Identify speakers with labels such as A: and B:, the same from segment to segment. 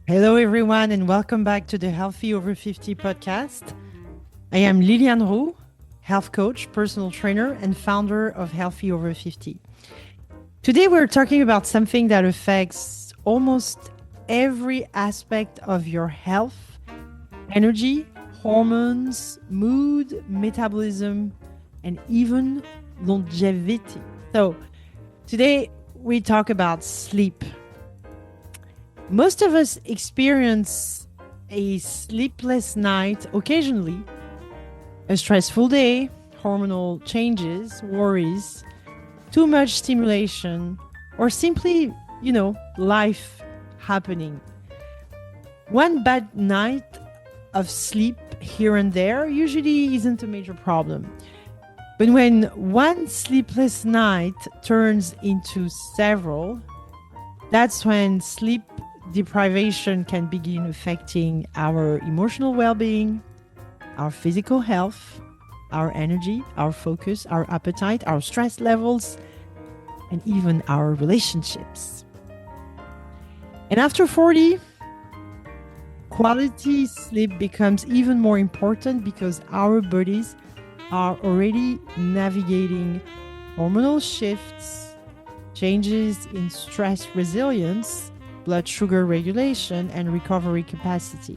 A: Hello, everyone, and welcome back to the Healthy Over 50 podcast. I am Liliane Roux, health coach, personal trainer, and founder of Healthy Over 50. Today, we're talking about something that affects almost every aspect of your health: energy, hormones, mood, metabolism, and even longevity. So, today, we talk about sleep. Most of us experience a sleepless night occasionally, a stressful day, hormonal changes, worries, too much stimulation, or simply, life happening. One bad night of sleep here and there usually isn't a major problem. But when one sleepless night turns into several, that's when sleep deprivation can begin affecting our emotional well-being, our physical health, our energy, our focus, our appetite, our stress levels, and even our relationships. And after 40, quality sleep becomes even more important because our bodies are already navigating hormonal shifts, changes in stress resilience, blood sugar regulation, and recovery capacity.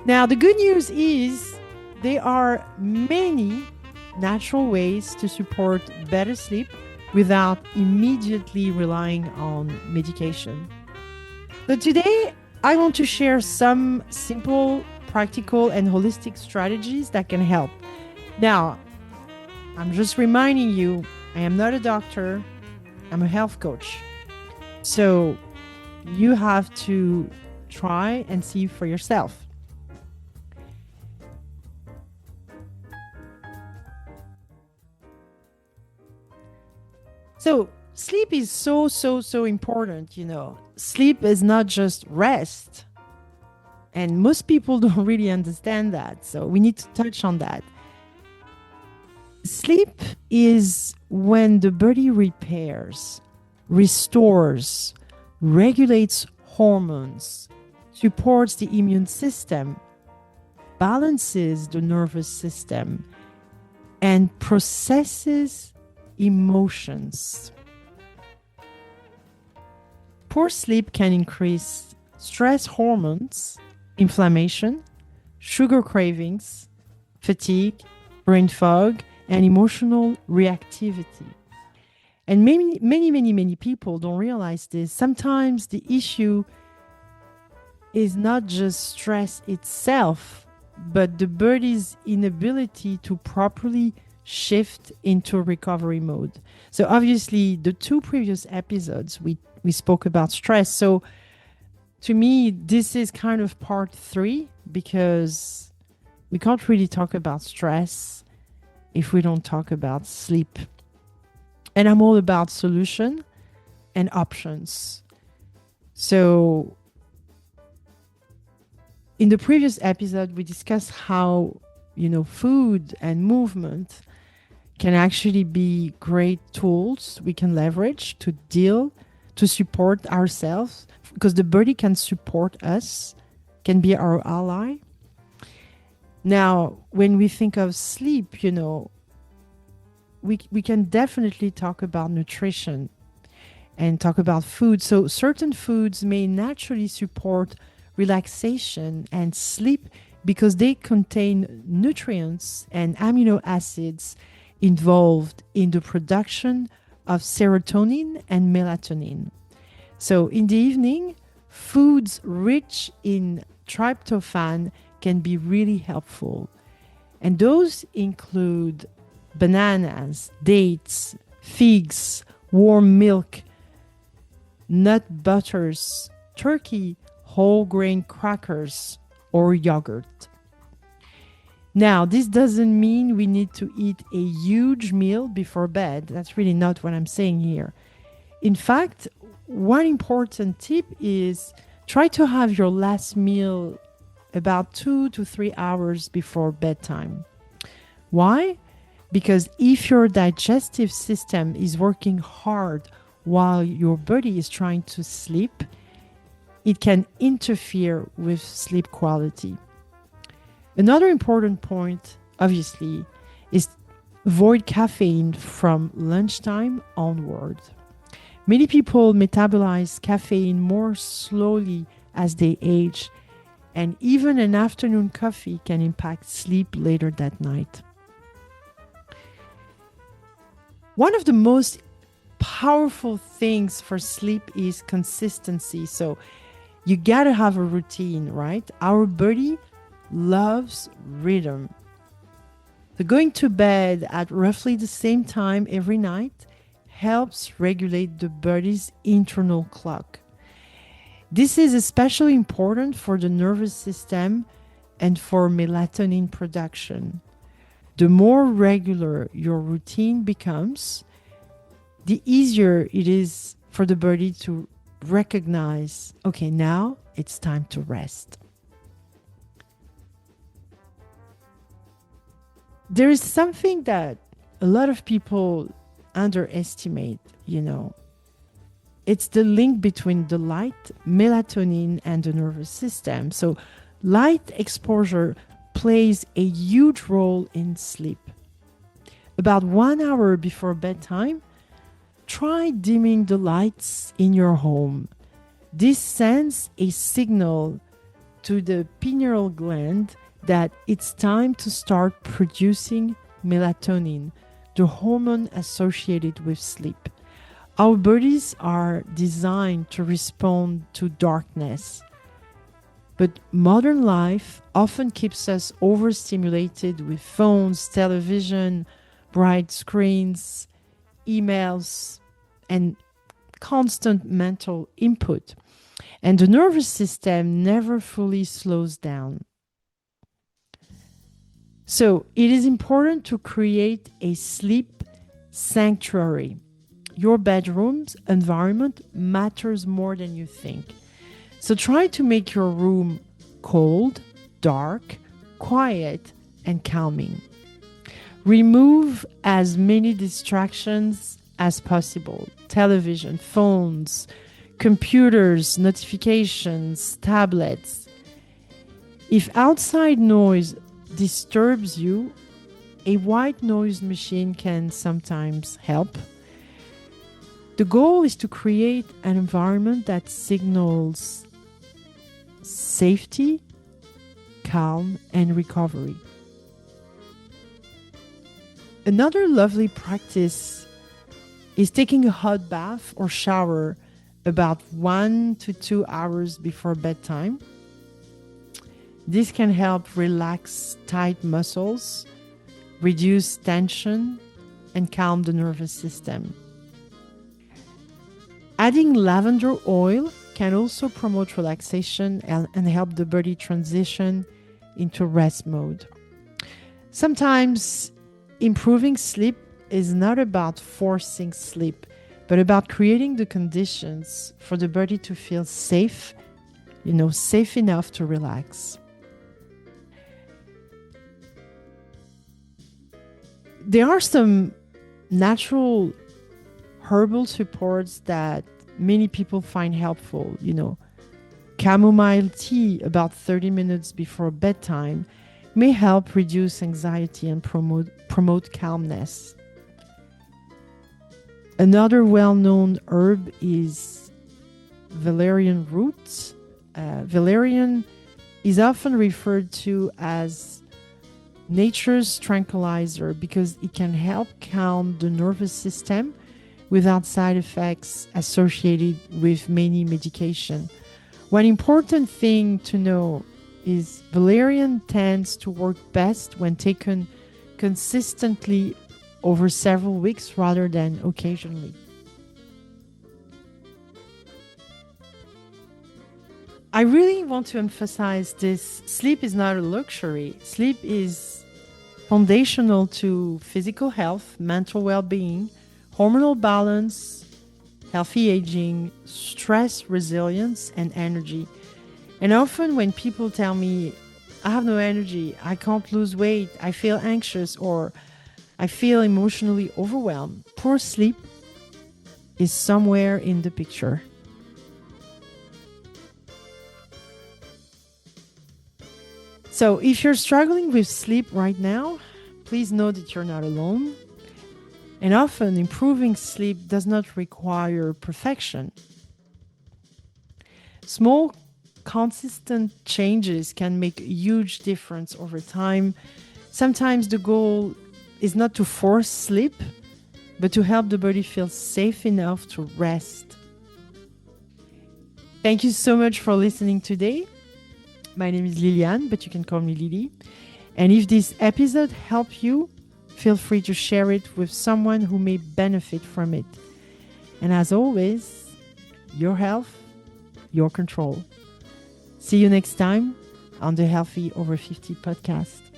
A: Now, the good news is there are many natural ways to support better sleep without immediately relying on medication. So today, I want to share some simple, practical, and holistic strategies that can help. Now, I'm just reminding you, I am not a doctor, I'm a health coach. So you have to try and see for yourself. So sleep is so important, Sleep is not just rest. And most people don't really understand that. So we need to touch on that. Sleep is when the body repairs, restores, regulates hormones, supports the immune system, balances the nervous system, and processes emotions. Poor sleep can increase stress hormones, inflammation, sugar cravings, fatigue, brain fog, and emotional reactivity. And many people don't realize this. Sometimes the issue is not just stress itself, but the body's inability to properly shift into recovery mode. So obviously, the two previous episodes, we spoke about stress. So to me, this is kind of part 3 because we can't really talk about stress if we don't talk about sleep. And I'm all about solution and options. So in the previous episode, we discussed how, food and movement can actually be great tools we can leverage to support ourselves, because the body can support us, can be our ally. Now, when we think of sleep, we can definitely talk about nutrition and talk about food. So certain foods may naturally support relaxation and sleep because they contain nutrients and amino acids involved in the production of serotonin and melatonin. So in the evening, foods rich in tryptophan can be really helpful. And those include bananas, dates, figs, warm milk, nut butters, turkey, whole grain crackers, or yogurt. Now, this doesn't mean we need to eat a huge meal before bed. That's really not what I'm saying here. In fact, one important tip is try to have your last meal about 2 to 3 hours before bedtime. Why? Because if your digestive system is working hard while your body is trying to sleep, it can interfere with sleep quality. Another important point, obviously, is avoid caffeine from lunchtime onward. Many people metabolize caffeine more slowly as they age, and even an afternoon coffee can impact sleep later that night. One of the most powerful things for sleep is consistency. So you gotta have a routine, right? Our body loves rhythm. So going to bed at roughly the same time every night helps regulate the body's internal clock. This is especially important for the nervous system and for melatonin production. The more regular your routine becomes, the easier it is for the body to recognize, okay, now it's time to rest. There is something that a lot of people underestimate, It's the link between the light, melatonin, and the nervous system. So light exposure plays a huge role in sleep. About 1 hour before bedtime, try dimming the lights in your home. This sends a signal to the pineal gland that it's time to start producing melatonin, the hormone associated with sleep. Our bodies are designed to respond to darkness, but modern life often keeps us overstimulated with phones, television, bright screens, emails, and constant mental input. And the nervous system never fully slows down. So it is important to create a sleep sanctuary. Your bedroom's environment matters more than you think. So try to make your room cold, dark, quiet, and calming. Remove as many distractions as possible. Television, phones, computers, notifications, tablets. If outside noise disturbs you, a white noise machine can sometimes help. The goal is to create an environment that signals safety, calm, and recovery. Another lovely practice is taking a hot bath or shower about 1 to 2 hours before bedtime. This can help relax tight muscles, reduce tension, and calm the nervous system. Adding lavender oil can also promote relaxation and help the body transition into rest mode. Sometimes improving sleep is not about forcing sleep, but about creating the conditions for the body to feel safe, safe enough to relax. There are some natural herbal supports that many people find helpful. Chamomile tea about 30 minutes before bedtime may help reduce anxiety and promote calmness. Another well-known herb is valerian root. Valerian is often referred to as nature's tranquilizer because it can help calm the nervous system without side effects associated with many medication. One important thing to know is valerian tends to work best when taken consistently over several weeks rather than occasionally. I really want to emphasize this. Sleep is not a luxury. Sleep is foundational to physical health, mental well-being, hormonal balance, healthy aging, stress resilience, and energy. And often when people tell me, I have no energy, I can't lose weight, I feel anxious, or I feel emotionally overwhelmed, poor sleep is somewhere in the picture. So if you're struggling with sleep right now, please know that you're not alone. And often improving sleep does not require perfection. Small, consistent changes can make a huge difference over time. Sometimes the goal is not to force sleep, but to help the body feel safe enough to rest. Thank you so much for listening today. My name is Liliane, but you can call me Lily. And if this episode helped you, feel free to share it with someone who may benefit from it. And as always, your health, your control. See you next time on the Healthy Over 50 podcast.